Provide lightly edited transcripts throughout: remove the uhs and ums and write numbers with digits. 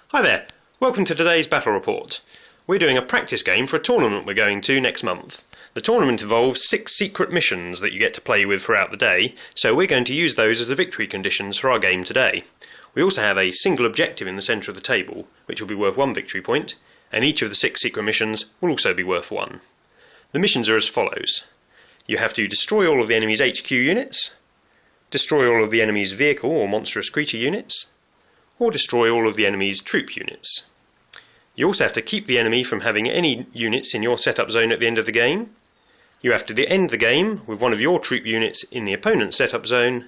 Hi there, welcome to today's battle report. We're doing a practice game for a tournament we're going to next month. The tournament involves 6 secret missions that you get to play with throughout the day, so we're going to use those as the victory conditions for our game today. We also have a single objective in the centre of the table, which will be worth 1 victory point, and each of the 6 secret missions will also be worth 1. The missions are as follows. You have to destroy all of the enemy's HQ units, destroy all of the enemy's vehicle or monstrous creature units, or destroy all of the enemy's troop units. You also have to keep the enemy from having any units in your setup zone at the end of the game. You have to end the game with one of your troop units in the opponent's setup zone,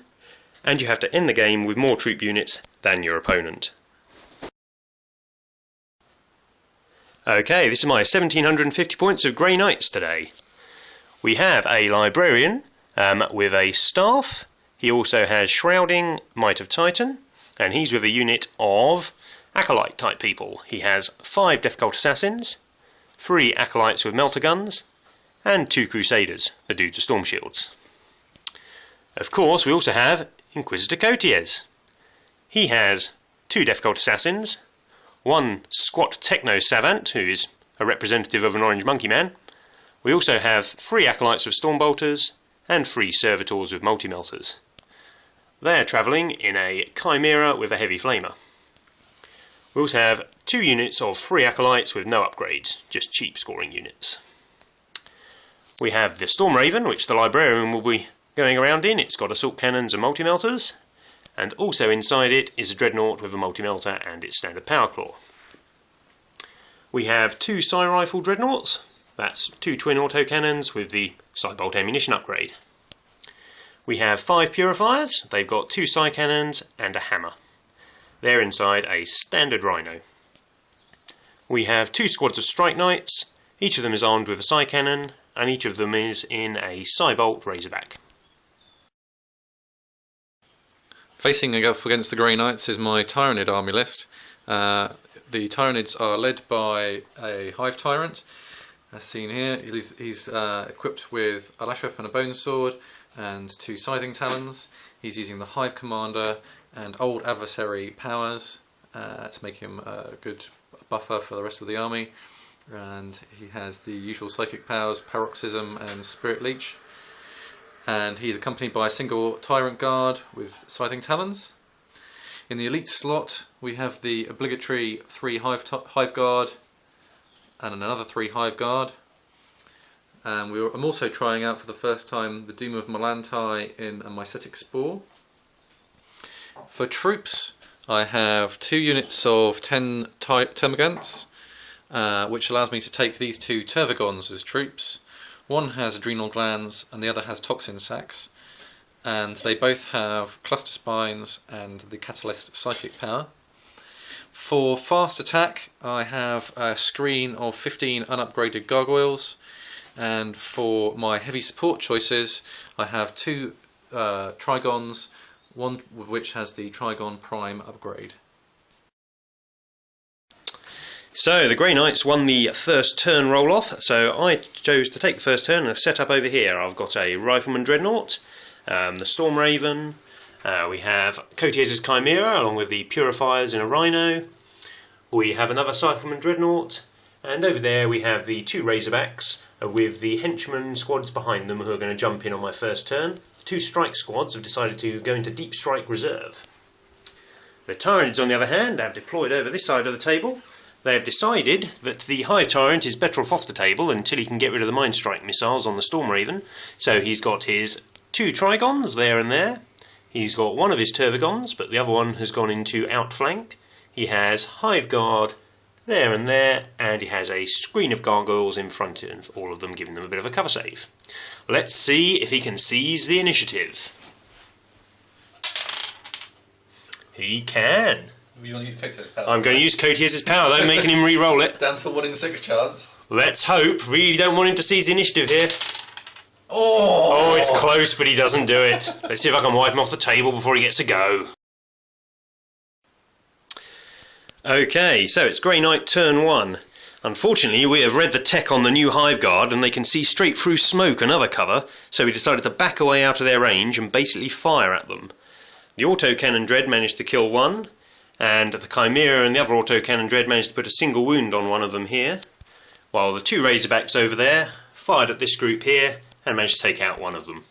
and you have to end the game with more troop units than your opponent. Okay, this is my 1750 points of Grey Knights today. We have a librarian with a staff. He also has shrouding, might of Titan, and he's with a unit of acolyte type people. He has 5 Death Cult assassins, 3 acolytes with melter guns, and 2 crusaders, the dudes with storm shields. Of course, we also have Inquisitor Cotiers. He has 2 Death Cult assassins, 1 squat techno savant, who is a representative of an orange monkey man. We also have 3 acolytes with storm bolters, and 3 servitors with multi-melters. They're travelling in a chimera with a heavy flamer. We also have 2 units of 3 acolytes with no upgrades, just cheap scoring units. We have the Storm Raven, which the librarian will be going around in. It's got assault cannons and multi-melters, and also inside it is a dreadnought with a multi-melter and its standard power claw. We have 2 Psy Rifle dreadnoughts, that's 2 twin autocannons with the Psy Bolt ammunition upgrade. We have 5 Purifiers, they've got 2 Psy cannons and a hammer. They're inside a standard Rhino. We have 2 squads of Strike Knights, each of them is armed with a Psy cannon, and each of them is in a Psy Bolt Razorback. Facing up against the Grey Knights is my Tyranid army list. The Tyranids are led by a Hive Tyrant, as seen here. He's equipped with a lash whip and a bone sword, and 2 scything talons. He's using the Hive Commander and old adversary powers to make him a good buffer for the rest of the army. And he has the usual psychic powers, Paroxysm and Spirit Leech. And he's accompanied by a single Tyrant Guard with scything talons. In the elite slot we have the obligatory 3 Hive Guard and another 3 Hive Guard. And I'm also trying out for the first time the Doom of Melantai in a Mycetic Spore. For troops, I have 2 units of 10 Termagants, which allows me to take these 2 Tervagons as troops. One has adrenal glands and the other has toxin sacs, and they both have cluster spines and the catalyst psychic power. For fast attack, I have a screen of 15 unupgraded gargoyles. And for my heavy support choices, I have 2 Trigons, one of which has the Trigon Prime upgrade. So the Grey Knights won the first turn roll-off, so I chose to take the first turn and have set up over here. I've got a Rifleman Dreadnought, the Storm Raven, we have Cotiers' Chimera along with the Purifiers in a Rhino, we have another Rifleman Dreadnought, and over there we have the 2 Razorbacks, with the henchmen squads behind them who are going to jump in on my first turn. 2 strike squads have decided to go into Deep Strike Reserve. The Tyranids, on the other hand, have deployed over this side of the table. They have decided that the Hive Tyrant is better off the table until he can get rid of the Mind Strike missiles on the Storm Raven. So he's got his 2 Trigons there and there. He's got one of his Tervagons, but the other one has gone into outflank. He has Hive Guard there and there, and he has a screen of gargoyles in front of all of them, giving them a bit of a cover save. Let's see if he can seize the initiative. He can. You want to use Cotiers' power? I'm going to use Cotiers' power though, making him re-roll it. Down to 1 in 6 chance. Let's hope. Really don't want him to seize the initiative here. Oh! Oh, it's close, but he doesn't do it. Let's see if I can wipe him off the table before he gets a go. Okay, so it's Grey Knight turn 1. Unfortunately, we have read the tech on the new Hive Guard and they can see straight through smoke and other cover, so we decided to back away out of their range and basically fire at them. The autocannon dread managed to kill 1, and the Chimera and the other autocannon dread managed to put a single wound on one of them here, while the two Razorbacks over there fired at this group here and managed to take out one of them.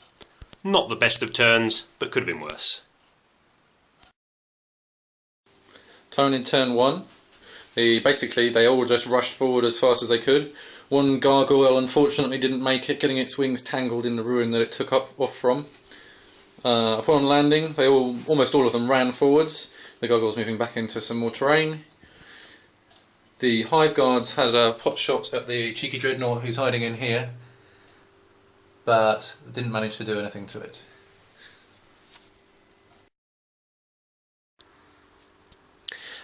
Not the best of turns, but could have been worse. Tyranid turn 1. Basically they all just rushed forward as fast as they could. One gargoyle unfortunately didn't make it, getting its wings tangled in the ruin that it took off from. Upon landing, almost all of them ran forwards. The gargoyles moving back into some more terrain. The Hive Guards had a pot shot at the cheeky dreadnought who's hiding in here, but didn't manage to do anything to it.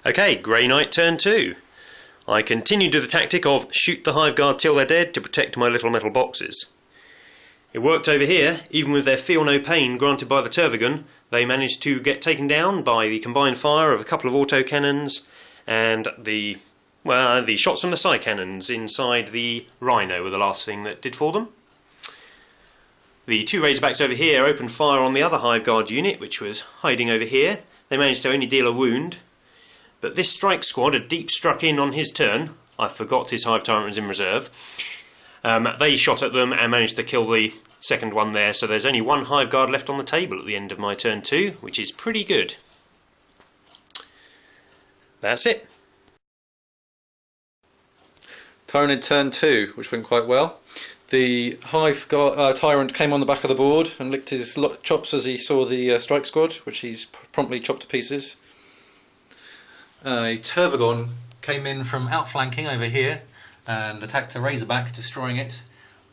Okay, Grey Knight turn 2. I continued with the tactic of shoot the Hive Guard till they're dead to protect my little metal boxes. It worked over here. Even with their feel no pain granted by the Tervagon, they managed to get taken down by the combined fire of a couple of autocannons and the shots from the side cannons inside the Rhino were the last thing that did for them. The two Razorbacks over here opened fire on the other Hive Guard unit, which was hiding over here. They managed to only deal a wound, but this strike squad had deep struck in on his turn. I forgot his Hive Tyrant was in reserve. They shot at them and managed to kill the second one there, so there's only one Hive Guard left on the table at the end of my turn 2, which is pretty good. That's it. Tyranid turn 2, which went quite well. The Hive Tyrant came on the back of the board and licked his chops as he saw the strike squad, which he's promptly chopped to pieces. A Tervagon came in from outflanking over here and attacked a Razorback, destroying it.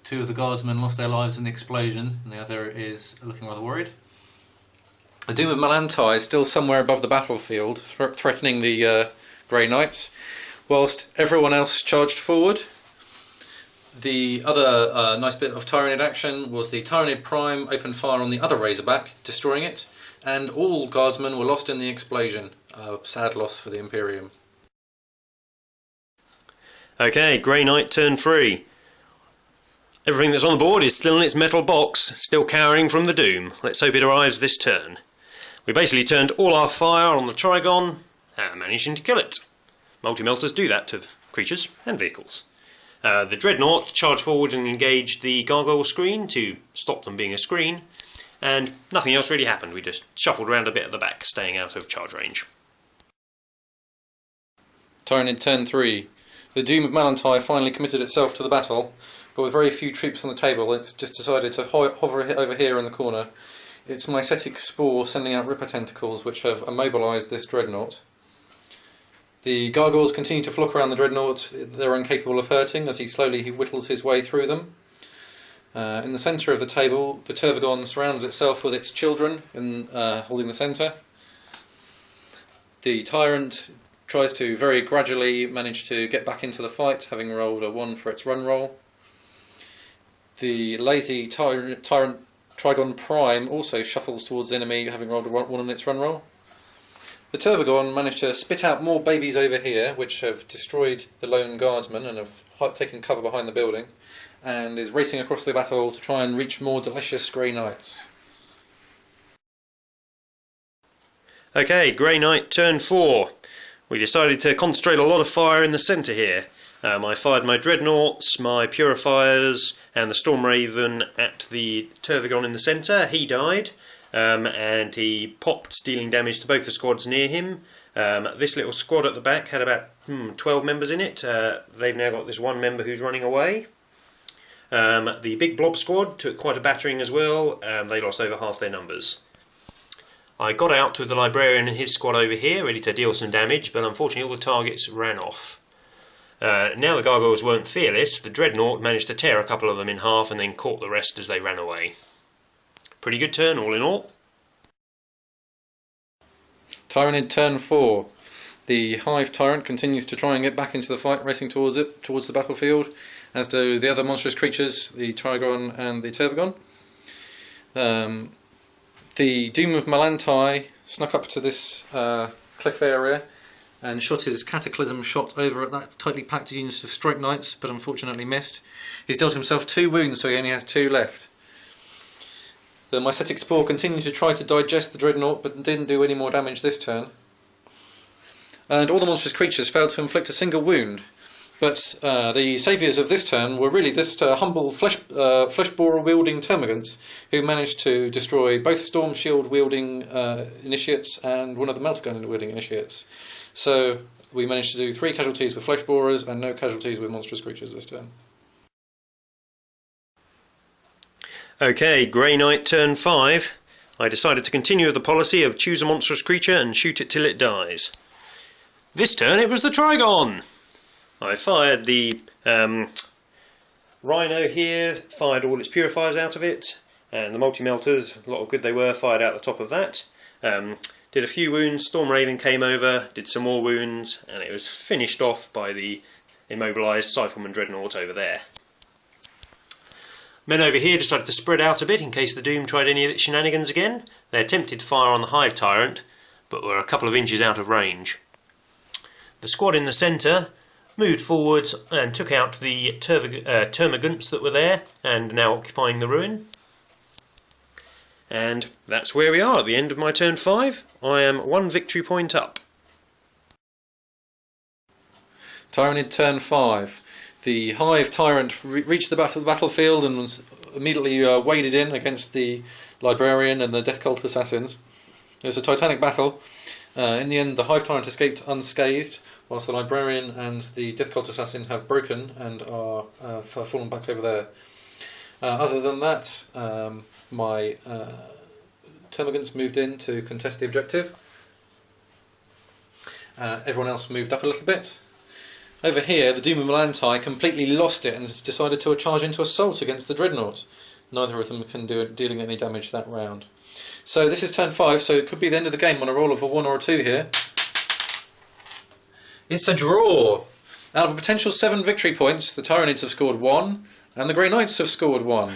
Two of the guardsmen lost their lives in the explosion, and the other is looking rather worried. The Doom of Malantai is still somewhere above the battlefield, threatening the Grey Knights, whilst everyone else charged forward. The other nice bit of Tyranid action was the Tyranid Prime opened fire on the other Razorback, destroying it, and all guardsmen were lost in the explosion. A sad loss for the Imperium. Okay, Grey Knight turn 3. Everything that's on the board is still in its metal box, still cowering from the doom. Let's hope it arrives this turn. We basically turned all our fire on the Trigon and managing to kill it. Multi-melters do that to creatures and vehicles. The Dreadnought charged forward and engaged the Gargoyle screen to stop them being a screen, and nothing else really happened. We just shuffled around a bit at the back, staying out of charge range. Tyranid turn 3. The Doom of Malantai finally committed itself to the battle, but with very few troops on the table, it's just decided to hover over here in the corner. It's Mycetic Spore sending out Ripper Tentacles, which have immobilised this Dreadnought. The Gargoyles continue to flock around the Dreadnought. They're incapable of hurting as he slowly whittles his way through them. In the centre of the table, the Tervagon surrounds itself with its children, holding the centre. The Tyrant tries to very gradually manage to get back into the fight, having rolled a 1 for its run roll. The lazy Tyrant Trigon Prime also shuffles towards the enemy, having rolled a 1 on its run roll. The Tervagon managed to spit out more babies over here, which have destroyed the lone guardsman and have taken cover behind the building, and is racing across the battle to try and reach more delicious Grey Knights. Okay, Grey Knight turn 4. We decided to concentrate a lot of fire in the centre here. I fired my Dreadnoughts, my Purifiers and the Storm Raven at the Tervagon in the centre. He died, and he popped, dealing damage to both the squads near him. This little squad at the back had about 12 members in it. They've now got this one member who's running away. The big blob squad took quite a battering as well. They lost over half their numbers. I got out with the Librarian and his squad over here, ready to deal some damage, but unfortunately all the targets ran off. Now the Gargoyles weren't fearless, the Dreadnought managed to tear a couple of them in half and then caught the rest as they ran away. Pretty good turn all in all. Tyranid turn 4. The Hive Tyrant continues to try and get back into the fight, racing towards the battlefield, as do the other monstrous creatures, the Trigon and the Tervagon. The Doom of Malantai snuck up to this cliff area and shot his Cataclysm shot over at that tightly packed unit of Strike Knights, but unfortunately missed. He's dealt himself 2 wounds, so he only has 2 left. The Mycetic Spore continued to try to digest the Dreadnought, but didn't do any more damage this turn. and all the monstrous creatures failed to inflict a single wound. But the saviours of this turn were really this humble flesh borer wielding termagants, who managed to destroy both storm shield wielding initiates and one of the melter gun wielding initiates. So we managed to do 3 casualties with flesh borers and no casualties with monstrous creatures this turn. Okay, Grey Knight turn 5. I decided to continue with the policy of choose a monstrous creature and shoot it till it dies. This turn it was the Trigon. I fired the Rhino here, fired all its purifiers out of it, and the multi-melters, a lot of good they were, fired out the top of that. Did a few wounds, Storm Raven came over, did some more wounds, and it was finished off by the immobilised Cypherman Dreadnought over there. Men over here decided to spread out a bit in case the Doom tried any of its shenanigans again. They attempted to fire on the Hive Tyrant, but were a couple of inches out of range. The squad in the centre moved forwards and took out the termagants that were there and now occupying the ruin. And that's where we are at the end of my turn 5. I am 1 victory point up. Tyranid turn 5. The Hive Tyrant reached the battlefield and was immediately waded in against the Librarian and the Death Cult Assassins. It was a titanic battle. In the end, the Hive Tyrant escaped unscathed, whilst the Librarian and the Death Cult Assassin have broken and are fallen back over there. Other than that, my termagants moved in to contest the objective. Everyone else moved up a little bit. Over here, the Doom of Melantai completely lost it and decided to charge into assault against the Dreadnought. Neither of them can do dealing any damage that round. So this is turn 5, so it could be the end of the game on a roll of a 1 or a 2 here. It's a draw! Out of a potential 7 victory points, the Tyranids have scored 1, and the Grey Knights have scored 1.